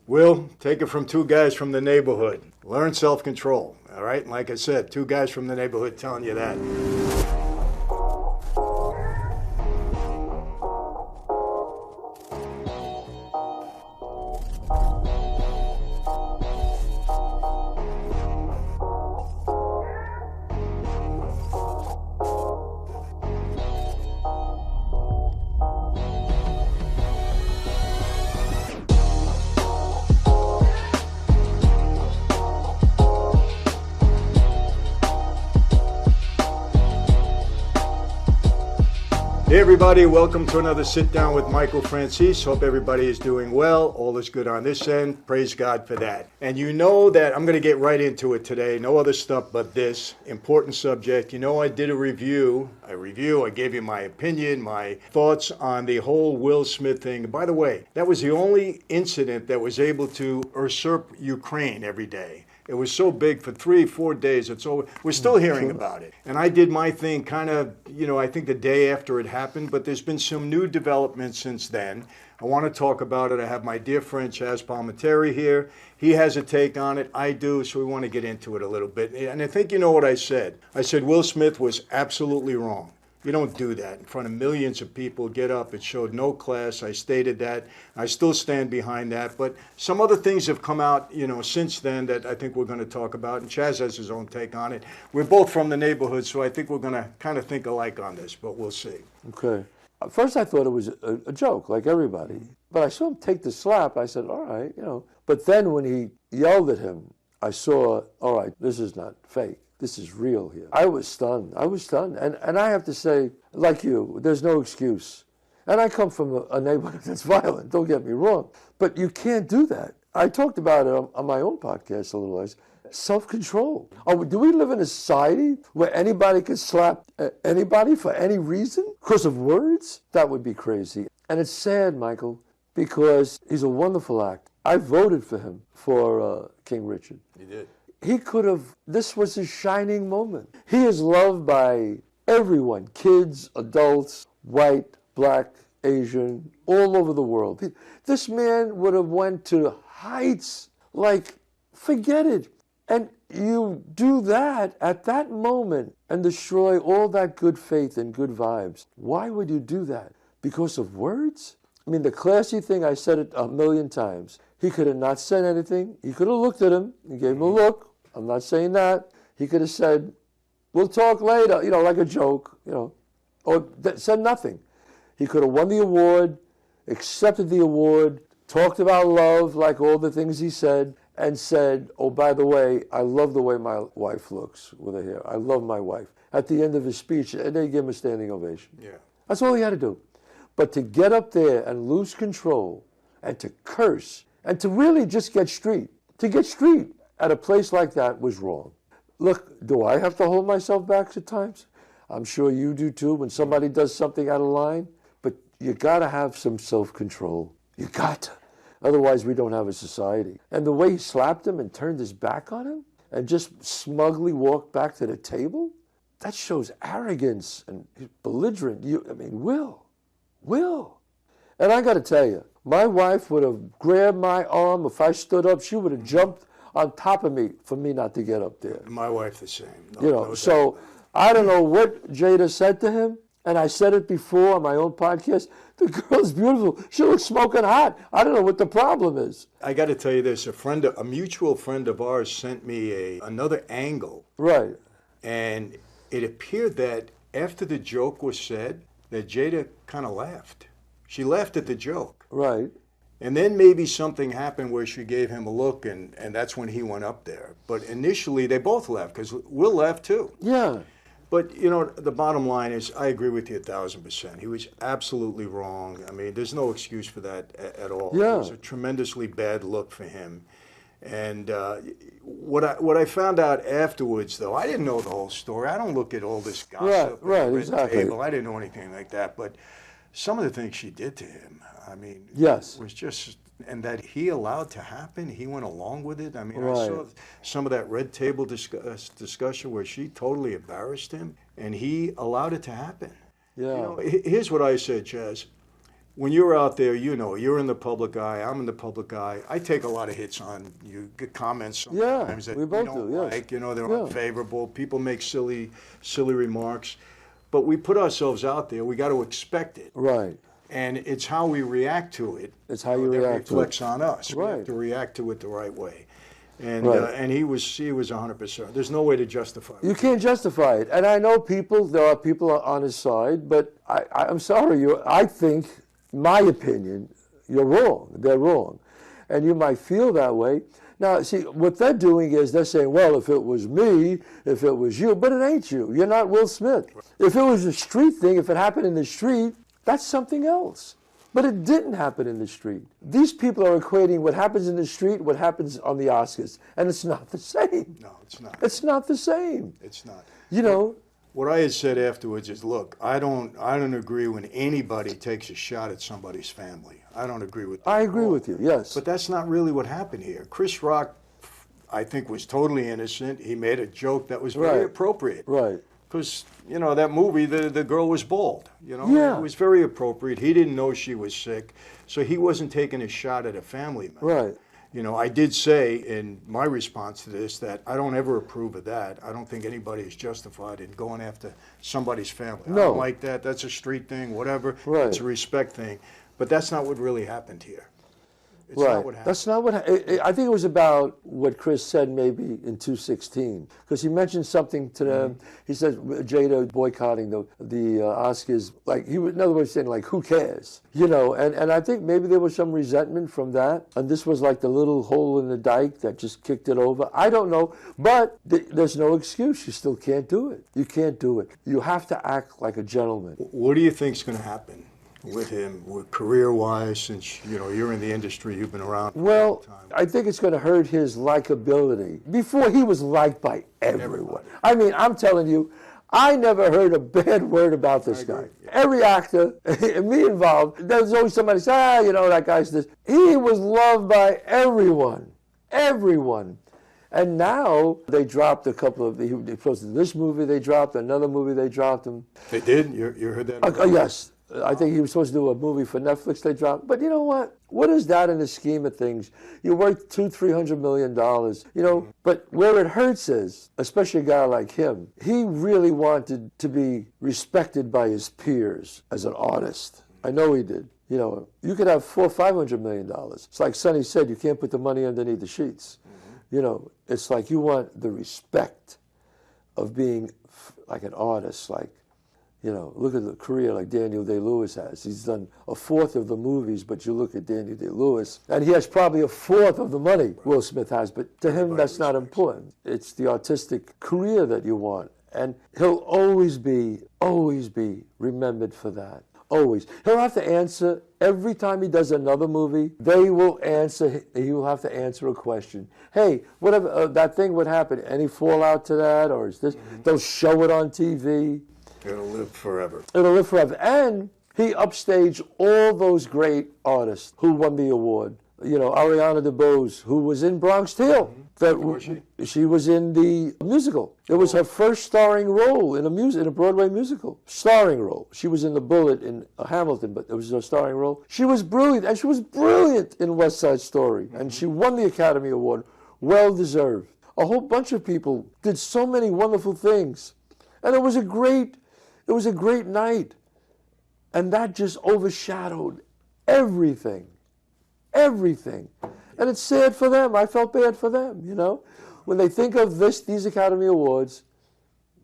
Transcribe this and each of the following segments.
Will, take it from two guys from the neighborhood. Learn self-control, all right? And like I said, two guys from the neighborhood telling you that. Hey everybody, welcome to another Sit Down with Michael Franzese. Hope everybody is doing well. All is good on this end. Praise God for that. And you know that I'm going to get right into it today. No other stuff but this important subject. You know I did a review. I gave you my opinion, my thoughts on the whole Will Smith thing. By the way, that was the only incident that was able to usurp Ukraine every day. It was so big for 3-4 days. We're still hearing about it. And I did my thing kind of, I think the day after it happened, but there's been some new developments since then. I want to talk about it. I have my dear friend Chazz Palminteri here. He has a take on it. I do, so we want to get into it a little bit. And I think you know what I said. I said Will Smith was absolutely wrong. You don't do that in front of millions of people. Get up. It showed no class. I stated that. I still stand behind that. But some other things have come out, since then that I think we're going to talk about. And Chazz has his own take on it. We're both from the neighborhood, so I think we're going to kind of think alike on this, but we'll see. Okay. At first I thought it was a joke, like everybody. But I saw him take the slap. I said, all right, But then when he yelled at him, I saw, all right, this is not fake. This is real here. I was stunned. And I have to say, like you, there's no excuse. And I come from a neighborhood that's violent, don't get me wrong. But you can't do that. I talked about it on my own podcast a little less. Self-control. Do we live in a society where anybody can slap anybody for any reason? Because of words? That would be crazy. And it's sad, Michael, because he's a wonderful actor. I voted for him for King Richard. You did. He could have, this was his shining moment. He is loved by everyone, kids, adults, white, black, Asian, all over the world. This man would have went to heights like, forget it. And you do that at that moment and destroy all that good faith and good vibes. Why would you do that? Because of words? I mean, the classy thing, I said it a million times. He could have not said anything. He could have looked at him and gave him a look. I'm not saying that. He could have said, we'll talk later, like a joke, or said nothing. He could have won the award, accepted the award, talked about love, like all the things he said, and said, oh, by the way, I love the way my wife looks with her hair. I love my wife. At the end of his speech, and they gave him a standing ovation. Yeah. That's all he had to do. But to get up there and lose control and to curse and to really just get street at a place like that was wrong. Look, do I have to hold myself back at times? I'm sure you do too when somebody does something out of line. But you got to have some self-control. You got to. Otherwise, we don't have a society. And the way he slapped him and turned his back on him and just smugly walked back to the table, that shows arrogance and belligerent. Will. And I got to tell you, my wife would have grabbed my arm. If I stood up, she would have jumped on top of me for me not to get up there. My wife the same. So I don't know what Jada said to him, and I said it before on my own podcast. The girl's beautiful. She looks smoking hot. I don't know what the problem is. I got to tell you this. A mutual friend of ours sent me another angle. Right. And it appeared that after the joke was said, that Jada kind of laughed. She laughed at the joke. Right. And then maybe something happened where she gave him a look, and that's when he went up there. But initially, they both left, because Will left too. Yeah. But, the bottom line is, I agree with you 1,000%. He was absolutely wrong. I mean, there's no excuse for that at all. Yeah. It was a tremendously bad look for him. And what I found out afterwards, though, I didn't know the whole story. I don't look at all this gossip. Right, exactly. Table. I didn't know anything like that. But some of the things she did to him, I mean, yes, was just, and that he allowed to happen. He went along with it. I mean, right. I saw some of that red table discussion where she totally embarrassed him, and he allowed it to happen. Yeah. Here's what I said, Chazz. when you're out there, you know, you're in the public eye, I'm in the public eye. I take a lot of hits on you, get comments sometimes that we both you don't do, yes. like, you know, they're unfavorable. People make silly remarks. But we put ourselves out there, we got to expect it. Right. And it's how we react to it. It's how you react to it. That reflects on us. Right. We have to react to it the right way. And Right. and he was 100%. There's no way to justify it. You can't justify it. And I know there are people on his side, but I'm sorry, I think, my opinion, you're wrong. They're wrong. And you might feel that way. Now, see, what they're doing is they're saying, well, if it was me, if it was you, but it ain't you. You're not Will Smith. If it was a street thing, if it happened in the street, that's something else. But it didn't happen in the street. These people are equating what happens in the street, what happens on the Oscars, and it's not the same. No, it's not. It's not the same. It's not. You know. What I had said afterwards is, look, I don't agree when anybody takes a shot at somebody's family. I don't agree with that. I agree with you, yes. But that's not really what happened here. Chris Rock, I think, was totally innocent. He made a joke that was very appropriate. Right. Because, you know, that movie, the girl was bald. You know, Yeah. It was very appropriate. He didn't know she was sick, so he wasn't taking a shot at a family member. Right. You know, I did say in my response to this that I don't ever approve of that. I don't think anybody is justified in going after somebody's family. No. I don't like that. That's a street thing, whatever. Right. It's a respect thing. But that's not what really happened here. It's Right. not what happened. That's not what I think it was about what Chris said maybe in 2016, because he mentioned something to them. He said Jada boycotting the Oscars, like he was, in other words, saying like, who cares, you know? And I think maybe there was some resentment from that, and this was like the little hole in the dike that just kicked it over. I don't know, but there's no excuse. You still can't do it. You can't do it. You have to act like a gentleman. What do you think's going to happen with him, career-wise, since, you know, you're in the industry, you've been around for a Well, long time? I think it's going to hurt his likability. Before, he was liked by everyone. I mean, I'm telling you, I never heard a bad word about this guy. Yeah. Every actor, me involved, there's always somebody say, you know, that guy's this. He was loved by everyone. Everyone. And now they dropped a couple of, they posted this movie they dropped, another movie they dropped him. They did? You heard that? Yes. I think he was supposed to do a movie for Netflix they dropped. But you know what? What is that in the scheme of things? You're worth $200-300 million, you know? But where it hurts is, especially a guy like him, he really wanted to be respected by his peers as an artist. I know he did. You know, you could have $400-500 million. It's like Sonny said, you can't put the money underneath the sheets. You know, it's like you want the respect of being like an artist, like, you know, look at the career like Daniel Day-Lewis has. He's done a fourth of the movies, but you look at Daniel Day-Lewis, and he has probably a fourth of the money Will Smith has, but to him that's not important. It's the artistic career that you want, and he'll always be remembered for that. Always. He'll have to answer, every time he does another movie, he will have to answer a question. Hey, whatever, that thing would happen, any fallout to that, or is this, they'll show it on TV. It'll live forever. It'll live forever. And he upstaged all those great artists who won the award. You know, Ariana DeBose, who was in Bronx Tale. She was in the musical. It was her first starring role in a Broadway musical. Starring role. She was in The Bullet in Hamilton, but it was her starring role. She was brilliant, and she was brilliant in West Side Story. And she won the Academy Award. Well deserved. A whole bunch of people did so many wonderful things. And it was a great night. And that just overshadowed everything. Everything. And it's sad for them. I felt bad for them, you know. When they think of these Academy Awards,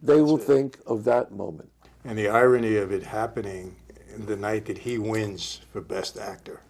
they will think of that moment. And the irony of it happening the night that he wins for Best Actor.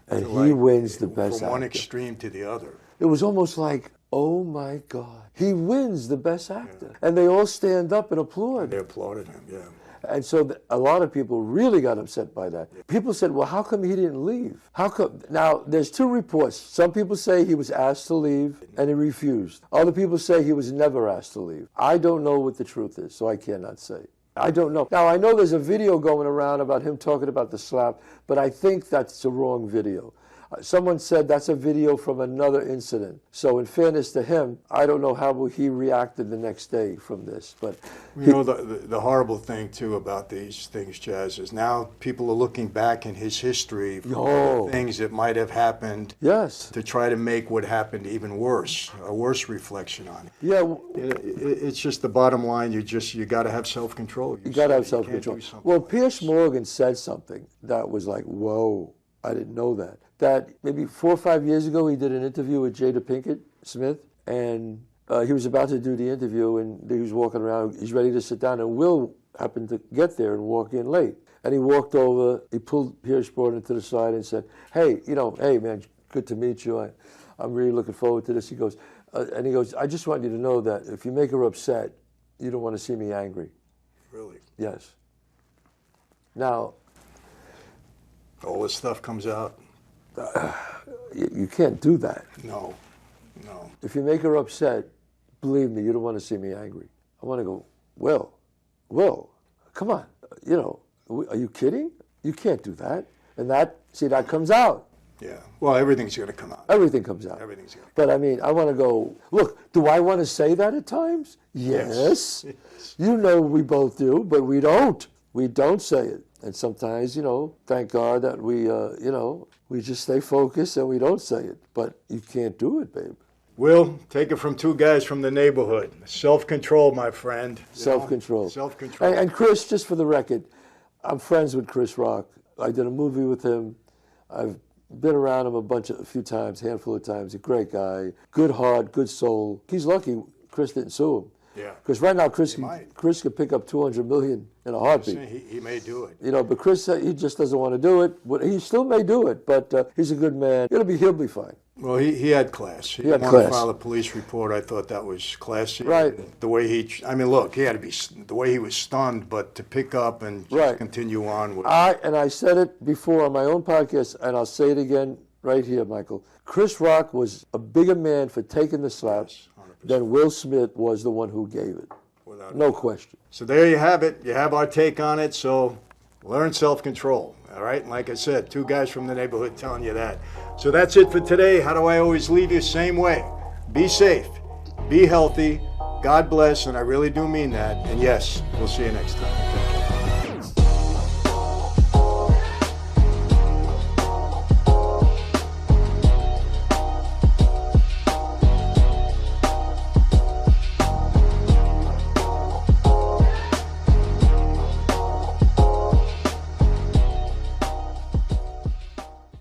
And he wins the Best Actor. From one extreme to the other. It was almost like, oh my God, he wins the Best Actor. Yeah. And they all stand up and applaud. And they applauded him, yeah. And so a lot of people really got upset by that. People said, well, how come he didn't leave? How come? Now, there's two reports. Some people say he was asked to leave and he refused. Other people say he was never asked to leave. I don't know what the truth is, so I cannot say. I don't know. Now, I know there's a video going around about him talking about the slap, but I think that's the wrong video. Someone said that's a video from another incident. So in fairness to him, I don't know how he reacted the next day from this. But you know, the horrible thing, too, about these things, Chazz, is now people are looking back in his history for things that might have happened to try to make what happened even worse, a worse reflection on it. Yeah. It's just the bottom line. You got to have self-control. You got to have self-control. Well, Pierce Morgan said something that was like, whoa, I didn't know that. That maybe 4 or 5 years ago, he did an interview with Jada Pinkett Smith, and he was about to do the interview, and he was walking around. He's ready to sit down, and Will happened to get there and walk in late. And he walked over, he pulled Pierce Morgan to the side and said, hey, hey, man, good to meet you. I'm really looking forward to this. He goes, I just want you to know that if you make her upset, you don't want to see me angry. Really? Yes. Now, all this stuff comes out. You can't do that. No. If you make her upset, believe me, you don't want to see me angry. I want to go, Will, come on. Are you kidding? You can't do that. And that comes out. Yeah. Well, everything's going to come out. Everything comes out. Everything's going to come But I mean, I want to go, look, do I want to say that at times? Yes. You know we both do, but we don't. We don't say it. And sometimes, thank God that we just stay focused and we don't say it. But you can't do it, babe. Will, take it from two guys from the neighborhood. Self-control, my friend. Self-control. Self-control. And Chris, just for the record, I'm friends with Chris Rock. I did a movie with him. I've been around him a few times, handful of times. A great guy, good heart, good soul. He's lucky Chris didn't sue him. Yeah. Because right now Chris could pick up $200 million in a heartbeat. He may do it. But Chris, he just doesn't want to do it. He still may do it, but he's a good man. He'll be fine. Well, he had class. He had wanted class. to file a police report. I thought that was classy. Right. The way look, he had to be, the way he was stunned, but to pick up and just continue on with I said it before on my own podcast, and I'll say it again right here, Michael. Chris Rock was a bigger man for taking the slap than Will Smith was the one who gave it. No question. So there you have it. You have our take on it. So learn self-control. All right. And like I said, two guys from the neighborhood telling you that. So that's it for today. How do I always leave you? Same way. Be safe. Be healthy. God bless. And I really do mean that. And yes, we'll see you next time.